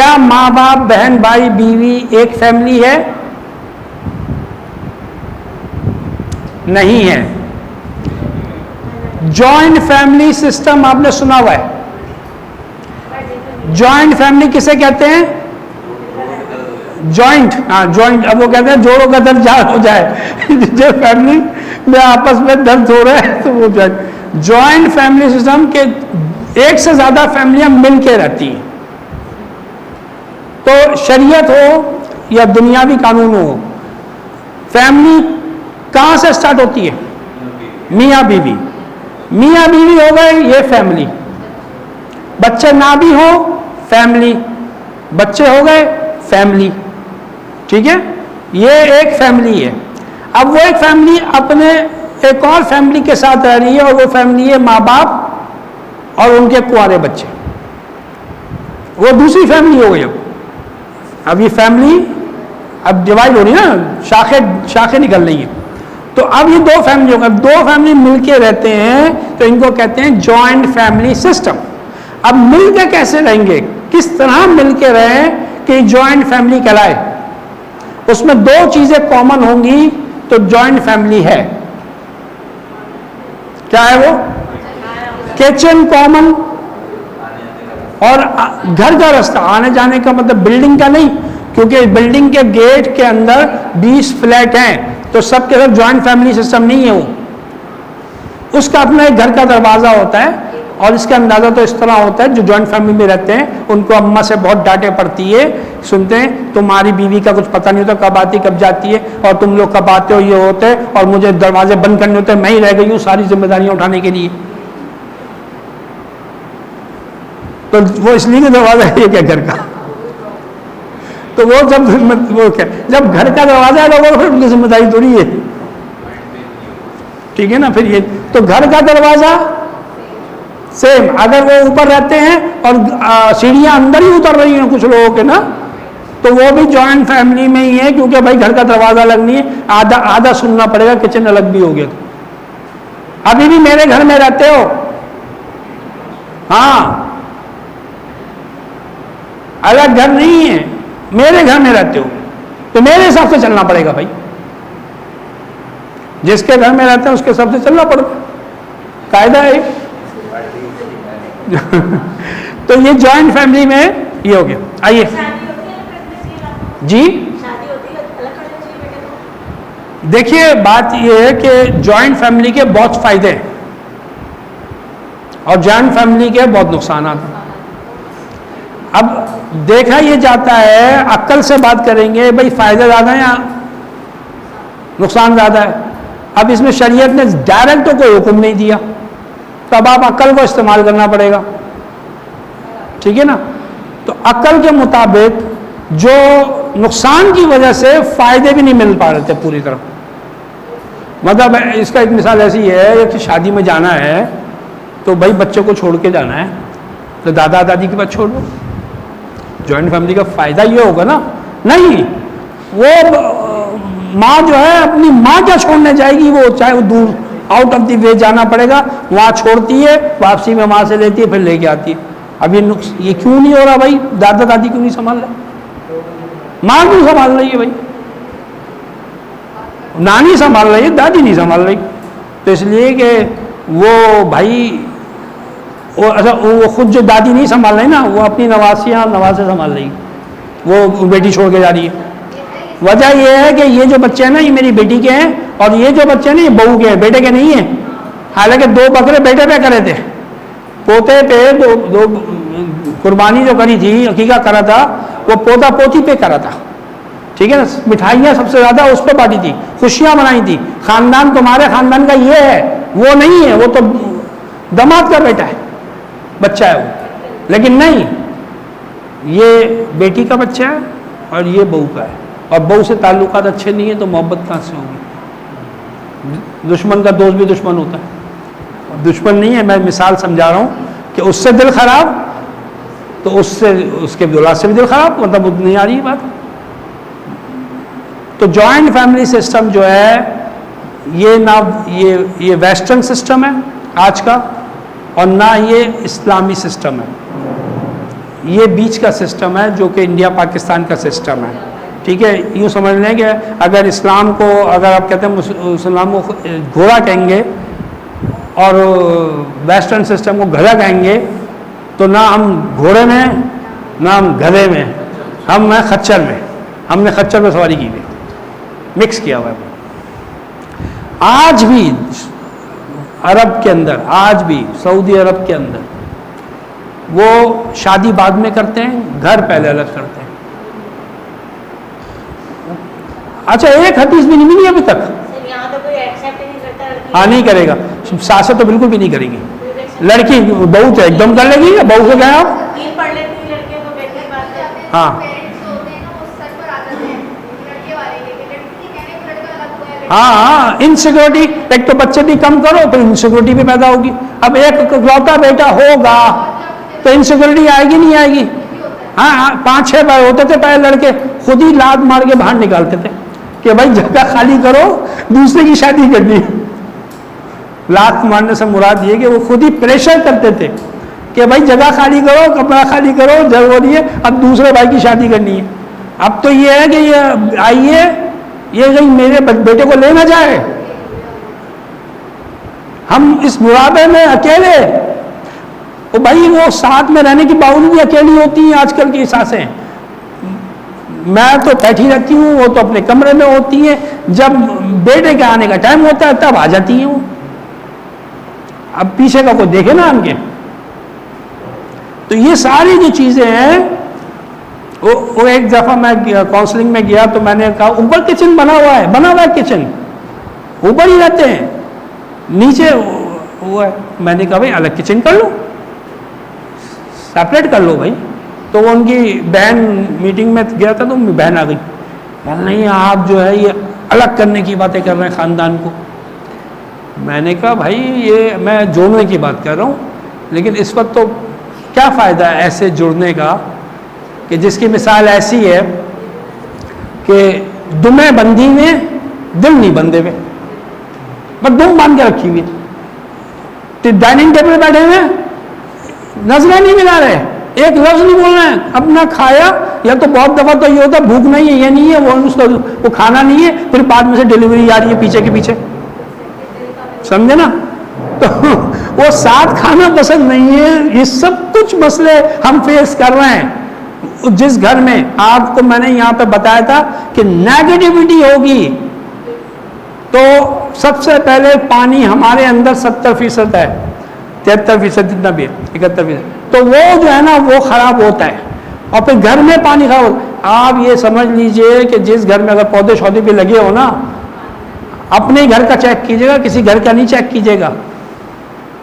کیا ماں باپ بہن بھائی بیوی ایک فیملی ہے؟ نہیں ہے. جوائنٹ فیملی سسٹم آپ نے سنا ہوا ہے. جوائنٹ فیملی کسے کہتے ہیں؟ جوائنٹ. ہاں جوائنٹ. اب وہ کہتے ہیں جوڑوں کا درد جہاں ہو جائے جو فیملی میں آپس میں درد ہو رہا ہے تو وہ جوائنٹ فیملی سسٹم کے ایک سے زیادہ فیملیاں مل کے رہتی ہیں. تو شریعت ہو یا دنیاوی قانون ہو، فیملی کہاں سے سٹارٹ ہوتی ہے؟ میاں بیوی. میاں بیوی ہو گئے یہ فیملی. بچے نہ بھی ہو فیملی. بچے ہو گئے فیملی. ٹھیک ہے، یہ ایک فیملی ہے. اب وہ ایک فیملی اپنے ایک اور فیملی کے ساتھ رہ رہی ہے، اور وہ فیملی ہے ماں باپ اور ان کے کنوارے بچے. وہ دوسری فیملی ہو گئی. اب یہ فیملی اب ڈیوائڈ ہو رہی ہے نا، شاخیں نکل رہی ہیں. تو اب یہ دو فیملی ہو گئی. دو فیملی مل کے رہتے ہیں تو ان کو کہتے ہیں جوائنٹ فیملی سسٹم. اب مل کے کیسے رہیں گے، کس طرح مل کے رہیں کہ جوائنٹ فیملی کہلائے؟ اس میں دو چیزیں کامن ہوں گی تو جوائنٹ فیملی ہے. کیا ہے وہ؟ کچن کامن اور گھر کا راستہ. آنے جانے کا مطلب بلڈنگ کا نہیں، کیونکہ بلڈنگ کے گیٹ کے اندر 20 فلیٹ ہیں تو سب کے سب جوائنٹ فیملی سسٹم نہیں ہے. وہ اس کا اپنا ایک گھر کا دروازہ ہوتا ہے، اور اس کا اندازہ تو اس طرح ہوتا ہے جو جوائنٹ فیملی میں رہتے ہیں ان کو اماں سے بہت ڈانٹیں پڑتی ہے، سنتے ہیں تمہاری بیوی کا کچھ پتہ نہیں ہوتا، کب آتی کب جاتی ہے، اور تم لوگ کب آتے ہو یہ ہوتے، اور مجھے دروازے بند کرنے ہوتے ہیں، میں ہی رہ گئی ہوں ساری ذمہ داریاں اٹھانے کے لیے. تو وہ اس لیے دروازہ ہے کیا گھر کا؟ تو وہ جب گھر کا دروازہ ہے تو وہ پھر ان کی ذمہ داری تھوڑی ہے. ٹھیک ہے نا. پھر یہ تو گھر کا دروازہ سیم. اگر وہ اوپر رہتے ہیں اور سیڑھیاں اندر ہی اتر رہی ہیں کچھ لوگوں کے نا، تو وہ بھی جوائنٹ فیملی میں ہی ہے، کیونکہ بھائی گھر کا دروازہ الگ نہیں ہے، آدھا سننا پڑے گا، کچن الگ بھی ہو گیا. ابھی بھی میرے گھر میں رہتے ہو؟ ہاں، الگ گھر نہیں ہے، میرے گھر میں رہتے ہو تو میرے حساب سے چلنا پڑے گا بھائی. جس کے گھر میں رہتے ہیں اس کے حساب سے چلنا پڑے گا، قاعدہ ہے. تو یہ جوائنٹ فیملی میں یہ ہو گیا. آئیے جی دیکھیے، بات یہ ہے کہ جوائنٹ فیملی کے بہت فائدے ہیں اور جوائنٹ فیملی کے بہت نقصانات ہیں. اب دیکھا یہ جاتا ہے، عقل سے بات کریں گے بھائی فائدہ زیادہ ہے یا نقصان زیادہ ہے. اب اس میں شریعت نے ڈائریکٹ تو کوئی حکم نہیں دیا، تو اب آپ عقل کو استعمال کرنا پڑے گا. ٹھیک ہے نا. تو عقل کے مطابق جو نقصان کی وجہ سے فائدے بھی نہیں مل پا رہے تھے پوری طرح. مطلب اس کا ایک مثال ایسی ہے کہ شادی میں جانا ہے تو بھائی بچے کو چھوڑ کے جانا ہے تو دادا دادی کے پاس چھوڑ دو. جوائنٹ فیملی کا فائدہ یہ ہوگا نا، نہیں وہ ماں جو ہے اپنی ماں کیا چھوڑنے جائے گی، وہ چاہے وہ دور آؤٹ آف دی وے جانا پڑے گا، وہاں چھوڑتی ہے، واپسی میں وہاں سے لیتی ہے، پھر لے کے آتی ہے. اب یہ کیوں نہیں ہو رہا بھائی؟ دادا دادی کیوں نہیں سنبھال رہے؟ ماں کیوں سنبھال رہی ہے بھائی؟ نانی سنبھال رہی ہے، دادی نہیں سنبھال رہی. تو اس لیے کہ وہ بھائی وہ خود جو دادی نہیں سنبھال رہی نا، وہ اپنی نواسیاں نواسے سنبھال رہی، وہ بیٹی چھوڑ کے جا رہی ہے. وجہ یہ ہے کہ یہ جو بچے ہیں نا یہ میری بیٹی کے ہیں، اور یہ جو بچے ہیں نا یہ بہو کے ہیں، بیٹے کے نہیں ہیں. حالانکہ 2 بکرے بیٹے پہ کرے تھے، پوتے پہ دو قربانی جو کری تھی، عقیقہ کرا تھا، وہ پوتا پوتی پہ کرا تھا. ٹھیک ہے نا. مٹھائیاں سب سے زیادہ اس پہ بانٹی تھی، خوشیاں منائی تھی. خاندان تمہارے خاندان کا یہ ہے، وہ نہیں ہے، وہ تو داماد کا بیٹا ہے، بچہ ہے وہ. لیکن نہیں، یہ بیٹی کا بچہ ہے اور یہ بہو کا ہے، اور بہو سے تعلقات اچھے نہیں ہیں تو محبت کہاں سے ہوگی؟ دشمن کا دوست بھی دشمن ہوتا ہے. دشمن نہیں ہے، میں مثال سمجھا رہا ہوں کہ اس سے دل خراب تو اس کے اولاد سے بھی دل خراب، مطلب نہیں آ رہی بات. تو جوائنٹ فیملی سسٹم جو ہے یہ ویسٹرن سسٹم ہے آج کا، اور نہ یہ اسلامی سسٹم ہے. یہ بیچ کا سسٹم ہے جو کہ انڈیا پاکستان کا سسٹم ہے. ٹھیک ہے, یوں سمجھ لیں کہ اگر اسلام کو, اگر آپ کہتے ہیں اسلام کو گھوڑا کہیں گے اور ویسٹرن سسٹم کو گدھا کہیں گے, تو نہ ہم گھوڑے میں نہ ہم گدھے میں, ہم ہیں خچر میں. ہم نے خچر میں سواری کی ہوئی, مکس کیا ہوا ہے. آج بھی عرب کے اندر, آج بھی سعودی عرب کے اندر وہ شادی بعد میں کرتے ہیں, گھر پہلے الگ کرتے ہیں. اچھا, ایک حدیث بھی نہیں ملی ابھی تک. ہاں, نہیں کرے گا, ساسیں تو بالکل بھی نہیں کرے گی. لڑکی بہو تو ایک دم کر لے گی, بہو سے گئے آپ. ہاں ہاں, انسیکورٹی, ایک تو بچے بھی کم کرو, پھر انسیکورٹی بھی پیدا ہوگی. اب ایک اکلوتا بیٹا ہوگا تو انسیکورٹی آئے گی نہیں آئے گی. ہاں, 5-6 بار ہوتے تھے پہلے, لڑکے خود ہی لات مار کے باہر نکالتے تھے کہ بھائی جگہ خالی کرو, دوسرے کی شادی کرنی. لات مارنے سے مراد یہ کہ وہ خود ہی پریشر کرتے تھے کہ بھائی جگہ خالی کرو, کمرہ خالی کرو, ضروری ہے اب دوسرے بھائی کی شادی کرنی ہے. اب تو یہ ہے کہ یہ آئیے, یہ کہیں میرے بیٹے کو لے نہ جائے, ہم اس مرابے میں اکیلے. وہ بھائی وہ ساتھ میں رہنے کے باوجود بھی اکیلی ہوتی ہیں آج کل کی ساسیں. میں تو بیٹھی رہتی ہوں, وہ تو اپنے کمرے میں ہوتی ہیں, جب بیٹے کے آنے کا ٹائم ہوتا ہے تب آ جاتی ہیں وہ. اب پیچھے کا کوئی دیکھے نا ان کے. تو یہ ساری جو چیزیں ہیں, وہ ایک دفعہ میں کاؤنسلنگ میں گیا تو میں نے کہا اوپر کچن بنا ہوا ہے کچن, اوپر ہی رہتے ہیں, نیچے وہ ہے. میں نے کہا بھائی الگ کچن کر لو, سیپریٹ کر لو بھائی. تو وہ ان کی بہن میٹنگ میں گیا تھا تو بہن آ گئی, نہیں آپ جو ہے یہ الگ کرنے کی باتیں کر رہے ہیں خاندان کو. میں نے کہا بھائی یہ میں جوڑنے کی بات کر رہا ہوں, لیکن اس وقت تو کیا فائدہ ہے ایسے جڑنے کا کہ جس کی مثال ایسی ہے کہ دمیں بندھی میں دل نہیں بندھے ہوئے, بس دم باندھ کے رکھی ہوئی. ڈائننگ ٹیبل پہ بیٹھے ہوئے, نظریں نہیں ملا رہے, ایک لفظ نہیں بول رہے ہیں. اپنا کھایا, یا تو بہت دفعہ تو یہ ہوتا ہے بھوک نہیں ہے, یہ نہیں ہے, وہ کھانا نہیں ہے, پھر بعد میں سے ڈیلیوری آ رہی ہے پیچھے کے پیچھے, سمجھے نا. تو وہ ساتھ کھانا پسند نہیں ہے. یہ سب کچھ مسئلے ہم فیس کر رہے ہیں. جس گھر میں آپ کو میں نے یہاں پہ بتایا تھا کہ نیگیٹیوٹی ہوگی, تو سب سے پہلے پانی ہمارے اندر 70% ہے, 73% جتنا بھی ہے, 71%, تو وہ جو ہے نا وہ خراب ہوتا ہے. اور پھر گھر میں پانی خراب ہوتا ہے. آپ یہ سمجھ لیجئے کہ جس گھر میں اگر پودے شودے بھی لگے ہو نا, اپنے گھر کا چیک کیجیے گا, کسی گھر کا نہیں چیک کیجیے گا,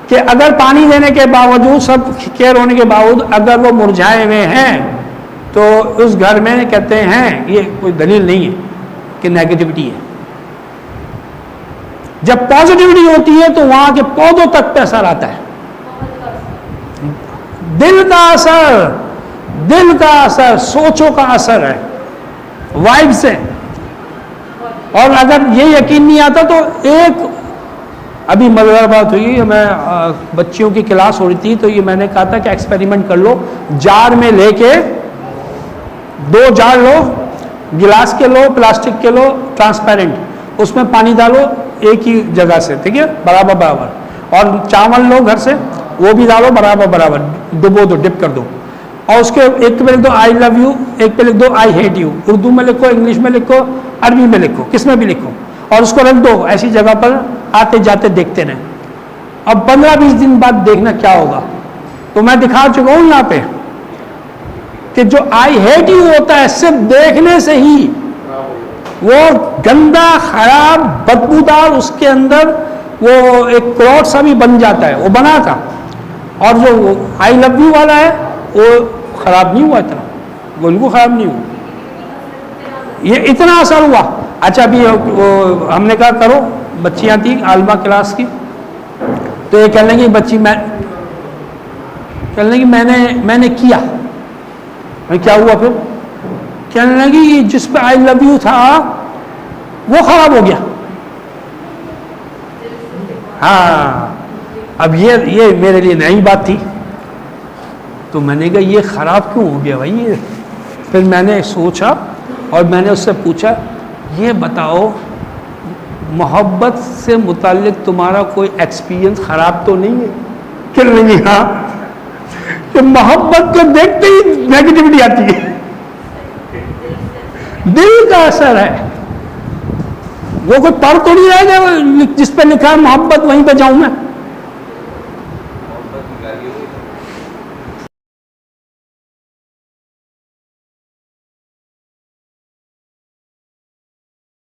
کہ اگر پانی دینے کے باوجود, سب کیئر ہونے کے باوجود اگر وہ مرجھائے ہوئے ہیں, تو اس گھر میں کہتے ہیں یہ کوئی دلیل نہیں ہے کہ نیگیٹیوٹی ہے. جب پازیٹیوٹی ہوتی ہے تو وہاں کے پودوں تک پہ اثر آتا ہے. دل کا اثر, دل کا اثر, سوچوں کا اثر ہے, وائب سے. اور اگر یہ یقین نہیں آتا تو ایک ابھی مزیدار بات ہوئی, میں بچیوں کی کلاس ہو رہی تھی تو یہ میں نے کہا تھا کہ ایکسپیریمنٹ کر لو, جار میں لے کے 2 جار لو, گلاس کے لو, پلاسٹک کے لو, ٹرانسپیرنٹ, اس میں پانی ڈالو ایک ہی جگہ سے, ٹھیک ہے, برابر برابر, اور چاول لو گھر سے, وہ بھی ڈالو برابر برابر, ڈبو دو, ڈپ کر دو, اور اس کے ایک پہ لکھ دو آئی لو یو, ایک پہ لکھ دو آئی ہیٹ یو. اردو میں لکھو, انگلش میں لکھو, عربی میں لکھو, کس میں بھی لکھو, اور اس کو رکھ دو ایسی جگہ پر, آتے جاتے دیکھتے رہیں. اب 15-20 دن بعد دیکھنا کیا ہوگا. تو میں دکھا چکا ہوں یہاں پہ کہ جو آئی ہیٹ یو ہوتا ہے, صرف دیکھنے سے ہی وہ گندا, خراب, بدبودار, اس کے اندر وہ ایک کروٹ سا بھی بن جاتا ہے, وہ بنا تھا. اور جو آئی لو یو والا ہے وہ خراب نہیں ہوا, اتنا بالکل خراب نہیں ہوا, یہ اتنا اثر ہوا. اچھا ابھی ہم نے کہا کرو, بچیاں تھیں عالمہ کلاس کی, تو یہ کہنے لگی بچی, کہنے لگی میں نے کیا. کیا ہوا پھر؟ کہنے لگی جس پہ آئی لو یو تھا وہ خراب ہو گیا. ہاں, اب یہ میرے لیے نئی بات تھی. تو میں نے کہا یہ خراب کیوں ہو گیا بھائی؟ پھر میں نے سوچا اور میں نے اس سے پوچھا یہ بتاؤ محبت سے متعلق تمہارا کوئی ایکسپیرینس خراب تو نہیں ہے؟ کہ نہیں؟ ہاں، کہ محبت کو دیکھتے ہی نیگیٹیوٹی آتی ہے، دل کا اثر ہے، وہ کوئی پڑھ تو نہیں رہے گا جس پہ لکھا ہے محبت وہیں پہ جاؤں میں؟